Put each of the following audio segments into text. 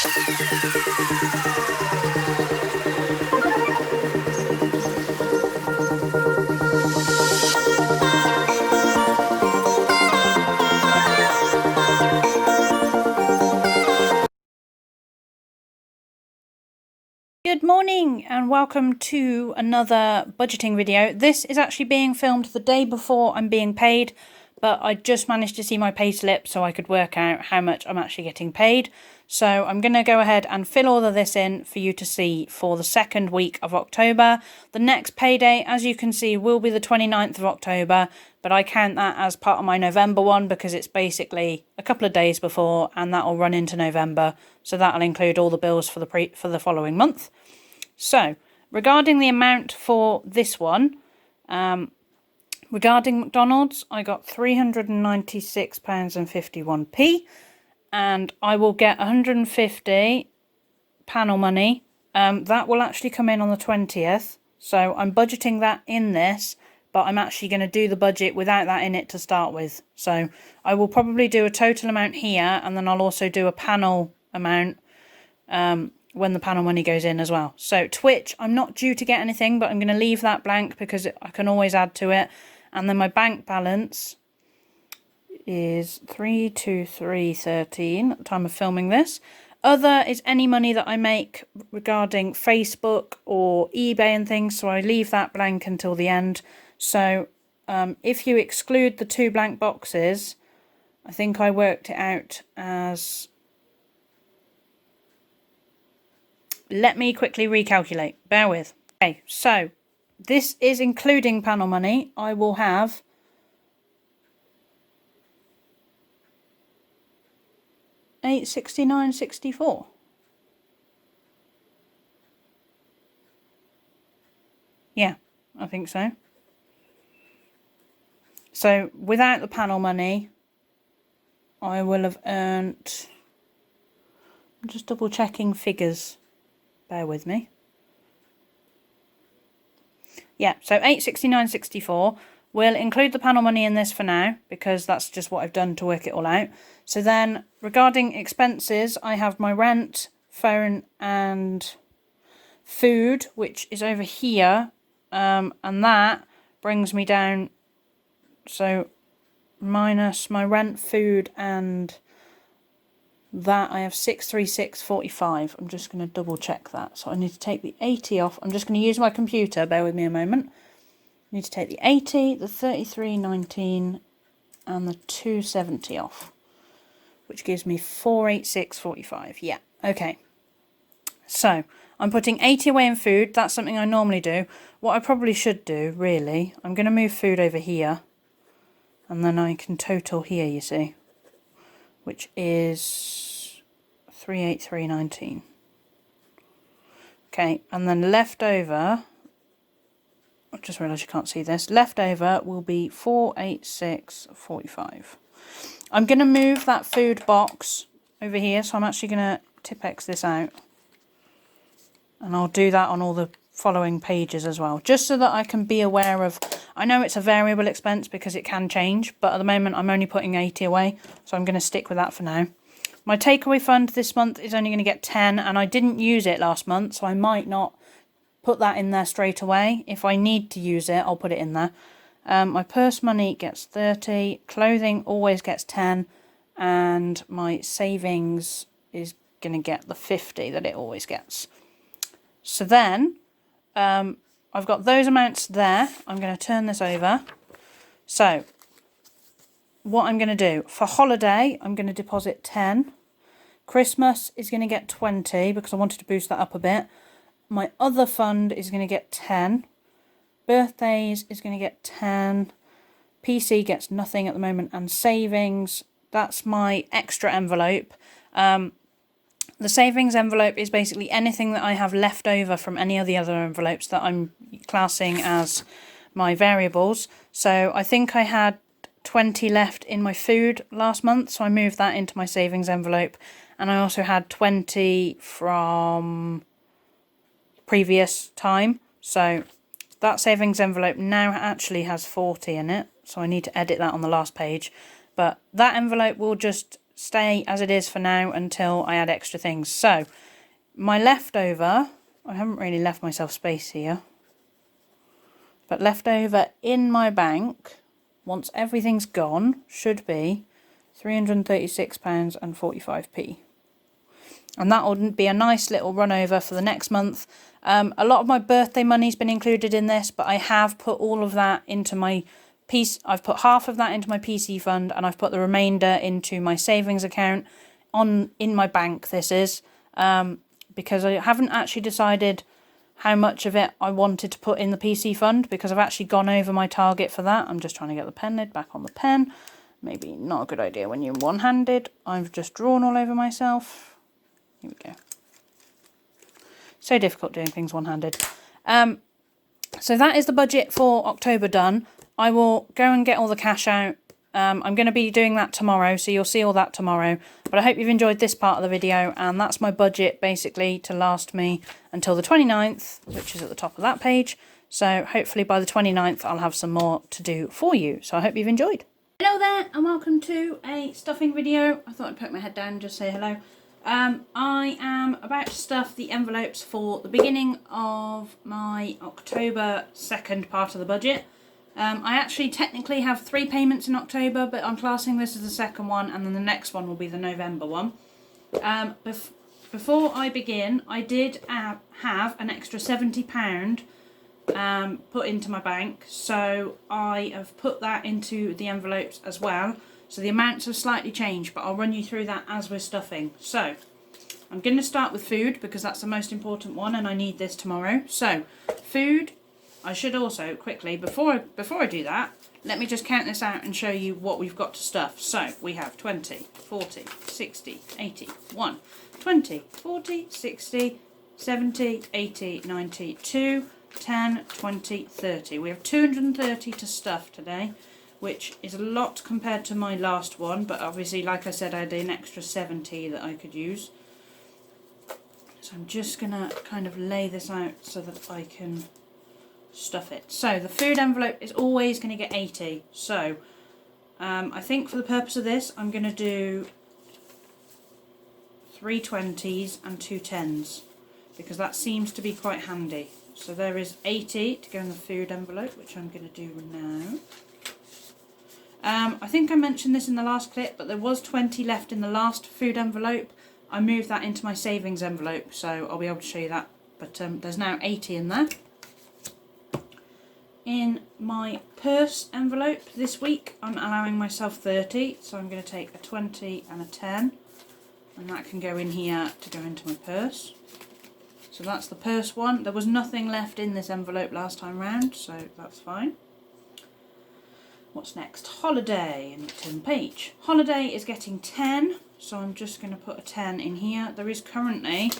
Good morning and welcome to another budgeting video. This is actually being filmed the day before I'm being paid, but I just managed to see my pay slip so I could work out how much I'm actually getting paid. So I'm going to go ahead and fill all of this in for you to see for the second week of October. The next payday, as you can see, will be the 29th of October, but I count that as part of my November one because it's basically a couple of days before and that will run into November. So that'll include all the bills for the following month. So, regarding the amount for this one, regarding McDonald's, I got £396.51, and I will get 150 panel money. That will actually come in on the 20th, so I'm budgeting that in this, but I'm actually going to do the budget without that in it to start with. So, I will probably do a total amount here, and then I'll also do a panel amount when the panel money goes in as well. So Twitch, I'm not due to get anything, but I'm going to leave that blank because I can always add to it. And then my bank balance is 323.13 at the time of filming this. Other is any money that I make regarding Facebook or eBay and things, so I leave that blank until the end. So if you exclude the two blank boxes, I think I worked it out as... Let me quickly recalculate. Bear with. Okay, so this is including panel money. I will have £869.64. Yeah, I think so. So without the panel money, I will have earned... I'm just double checking figures. Bear with me. Yeah, so £869.64. We'll include the panel money in this for now, because that's just what I've done to work it all out. So then, regarding expenses, I have my rent, phone, and food, which is over here. And that brings me down, so minus my rent, food, and... that I have 636.45. I'm just going to double check that. So I need to take the 80 off. I'm just going to use my computer. Bear with me a moment. I need to take the 80, the 33.19 and the 270 off, which gives me 486.45. Yeah, okay. So I'm putting 80 away in food. That's something I normally do. What I probably should do, really, I'm going to move food over here, and then I can total here, you see, which is 383.19. Okay, and then leftover, I just realised you can't see this, leftover will be 486.45. I'm going to move that food box over here, so I'm actually going to Tipex this out. And I'll do that on all the following pages as well, just so that I can be aware of... I know it's a variable expense because it can change, but at the moment I'm only putting 80 away, so I'm going to stick with that for now. My takeaway fund this month is only going to get 10, and I didn't use it last month, so I might not put that in there straight away. If I need to use it, I'll put it in there. My purse money gets 30, clothing always gets 10, and my savings is going to get the 50 that it always gets. So then... I've got those amounts there. I'm going to turn this over. So, what I'm going to do, for holiday, I'm going to deposit 10. Christmas is going to get 20 because I wanted to boost that up a bit. My other fund is going to get 10. Birthdays is going to get 10. PC gets nothing at the moment. And savings, that's my extra envelope. The savings envelope is basically anything that I have left over from any of the other envelopes that I'm classing as my variables. So I think I had 20 left in my food last month, so I moved that into my savings envelope. And I also had 20 from previous time. So that savings envelope now actually has 40 in it. So I need to edit that on the last page. But that envelope will just stay as it is for now until I add extra things. So my leftover, I haven't really left myself space here, but leftover in my bank, once everything's gone, should be £336.45. And that will be a nice little run over for the next month. A lot of my birthday money's been included in this, but I have put all of that into my piece. I've put half of that into my PC fund, and I've put the remainder into my savings account in my bank. This is because I haven't actually decided how much of it I wanted to put in the PC fund, because I've actually gone over my target for that. I'm just trying to get the pen lid back on the pen. Maybe not a good idea when you're one-handed. I've just drawn all over myself. Here we go. So difficult doing things one-handed. So that is the budget for October done. I will go and get all the cash out. I'm going to be doing that tomorrow, so you'll see all that tomorrow. But I hope you've enjoyed this part of the video, and that's my budget basically to last me until the 29th, which is at the top of that page. So hopefully by the 29th I'll have some more to do for you. So I hope you've enjoyed. Hello there, and welcome to a stuffing video. I thought I'd poke my head down and just say hello. I am about to stuff the envelopes for the beginning of my October 2nd part of the budget. I actually technically have 3 payments in October, but I'm classing this as the second one, and then the next one will be the November one. Before I begin, I did have an extra £70 put into my bank, so I have put that into the envelopes as well. So the amounts have slightly changed, but I'll run you through that as we're stuffing. So I'm going to start with food because that's the most important one, and I need this tomorrow. So food, I should also quickly, before I do that, let me just count this out and show you what we've got to stuff. So we have 20, 40, 60, 80, 1, 20, 40, 60, 70, 80, 90, 2, 10, 20, 30. We have 230 to stuff today, which is a lot compared to my last one, but obviously, like I said, I had an extra 70 that I could use. So I'm just going to kind of lay this out so that I can stuff it. So the food envelope is always going to get 80. So I think for the purpose of this, I'm going to do 3 20s and 2 10s, because that seems to be quite handy. So there is 80 to go in the food envelope, which I'm going to do now. I think I mentioned this in the last clip, but there was 20 left in the last food envelope. I moved that into my savings envelope, so I'll be able to show you that. But there's now 80 in there. In my purse envelope this week, I'm allowing myself 30, so I'm going to take a 20 and a 10, and that can go in here to go into my purse. So that's the purse one. There was nothing left in this envelope last time round, so that's fine. What's next? Holiday and Tim Page. Holiday is getting 10, so I'm just going to put a 10 in here. There is currently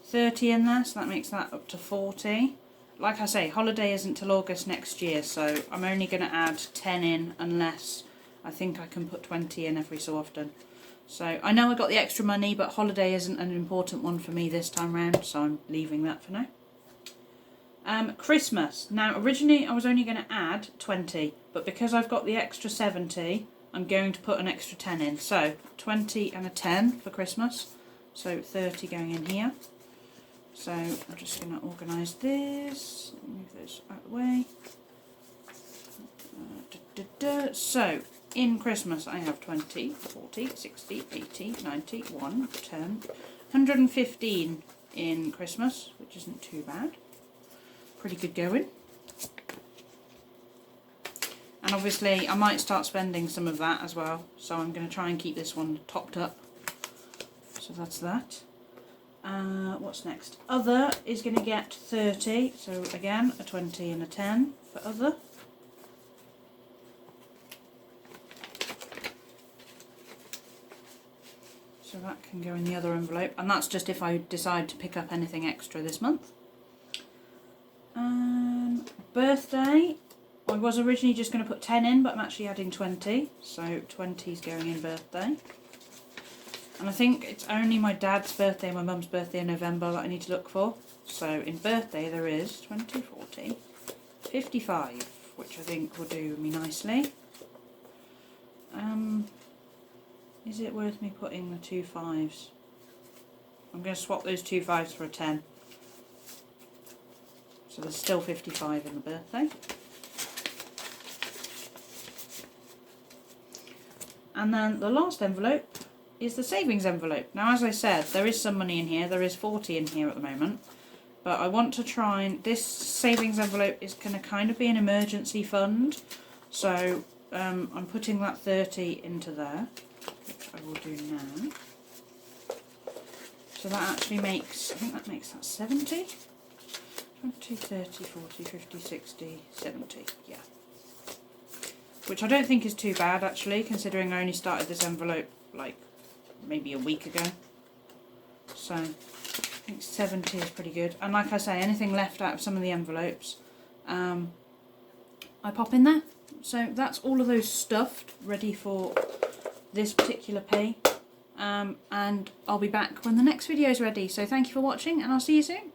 30 in there, so that makes that up to 40. Like I say, holiday isn't till August next year, so I'm only going to add 10 in unless I think I can put 20 in every so often. So I know I got the extra money, but holiday isn't an important one for me this time round, so I'm leaving that for now. Christmas. Now originally I was only going to add 20, but because I've got the extra 70, I'm going to put an extra 10 in. So 20 and a 10 for Christmas, so 30 going in here. So I'm just going to organise this, move this out of the way. So in Christmas I have 20, 40, 60, 80, 90, 1, 10, 115 in Christmas, which isn't too bad. Pretty good going. And obviously I might start spending some of that as well, so I'm going to try and keep this one topped up. So that's that. What's next? Other is going to get 30, so again a 20 and a 10 for other. So that can go in the other envelope, and that's just if I decide to pick up anything extra this month. Birthday, I was originally just going to put 10 in, but I'm actually adding 20, so 20 is going in birthday. And I think it's only my dad's birthday and my mum's birthday in November that I need to look for. So in birthday there is 20, 40, 55, which I think will do me nicely. Is it worth me putting the 2 5s? I'm going to swap those 2 5s for a 10. So there's still 55 in the birthday. And then the last envelope is the savings envelope. Now, as I said, there is some money in here. There is 40 in here at the moment. But I want to try and... This savings envelope is going to kind of be an emergency fund. So I'm putting that 30 into there, which I will do now. So that actually makes... I think that makes that 70. 20, 30, 40, 50, 60, 70. Yeah. Which I don't think is too bad, actually, considering I only started this envelope, like, maybe a week ago. So, I think 70 is pretty good. And like I say, anything left out of some of the envelopes, I pop in there. So, that's all of those stuffed, ready for this particular pay. And I'll be back when the next video is ready. So, thank you for watching, and I'll see you soon.